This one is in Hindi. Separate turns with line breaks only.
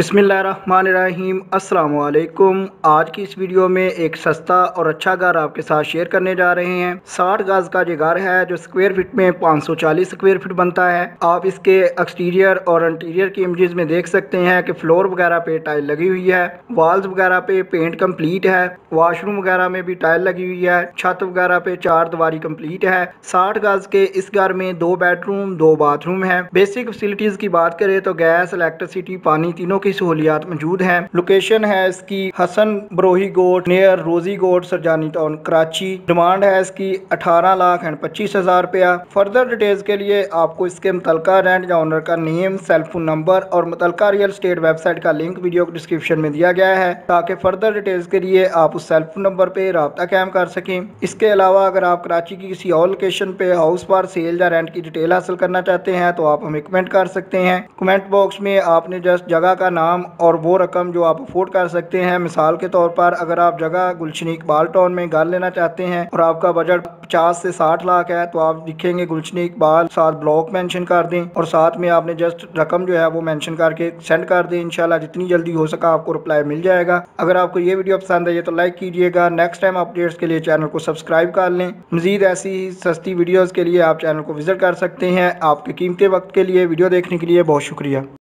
बिस्मिल्लाहिर्रहमानिर्रहीम अस्सलाम वालेकुम। आज की इस वीडियो में एक सस्ता और अच्छा घर आपके साथ शेयर करने जा रहे हैं। 60 गज का ये घर है जो स्क्वायर फीट में 540 स्क्वायर फीट बनता है। आप इसके एक्सटीरियर और इंटीरियर की इमेजेस में देख सकते हैं कि फ्लोर वगैरह पे टाइल लगी हुई है, वॉल्स वगैरह पे पेंट कंप्लीट है, वॉशरूम वगैरह में भी टाइल लगी हुई है, छत वगैरह पे 4 दीवारी कंप्लीट है। 60 गज के इस घर में 2 बेडरूम 2 बाथरूम है। बेसिक फैसिलिटीज की बात करें तो गैस, इलेक्ट्रिसिटी, पानी तीनों की सहूलियात मौजूद हैं। लोकेशन है इसकी हसन बरोही गोट नियर रोजी गोट सरजानी टाउन कराची। डिमांड है इसकी 18,25,000 रुपया। फर्दर डिटेल्स के लिए आपको इसके मुतलका रेंट या ओनर का नेम, सेल फोन नंबर और मुतलका रियल स्टेट वेबसाइट का लिंक वीडियो को डिस्क्रिप्शन में दिया गया है ताकि फर्दर डिटेल्स के लिए आप उस सेल फोन नंबर पर रब्ता कायम कर सकें। इसके अलावा अगर आप कराची की किसी और लोकेशन पे हाउस फॉर सेल या रेंट की डिटेल हासिल करना चाहते हैं तो आप हमें कमेंट कर सकते हैं। कमेंट बॉक्स में आपने जस्ट जगह का नाम और वो रकम जो आप अफोर्ड कर सकते हैं। मिसाल के तौर पर अगर आप जगह गुलशन इकबाल टाउन में घर लेना चाहते हैं और आपका बजट 50 से 60 लाख है तो आप लिखेंगे गुलशन इकबाल, साथ ब्लॉक मेंशन कर दें और साथ में आपने जस्ट रकम जो है वो मेंशन करके सेंड कर दें। इंशाल्लाह जितनी जल्दी हो सका आपको रिप्लाई मिल जाएगा। अगर आपको ये वीडियो पसंद है तो लाइक कीजिएगा। नेक्स्ट टाइम अपडेट्स के लिए चैनल को सब्सक्राइब कर लें। मजीद ऐसी सस्ती वीडियोज़ के लिए आप चैनल को विजिट कर सकते हैं। आपके कीमती वक्त के लिए वीडियो देखने के लिए बहुत शुक्रिया।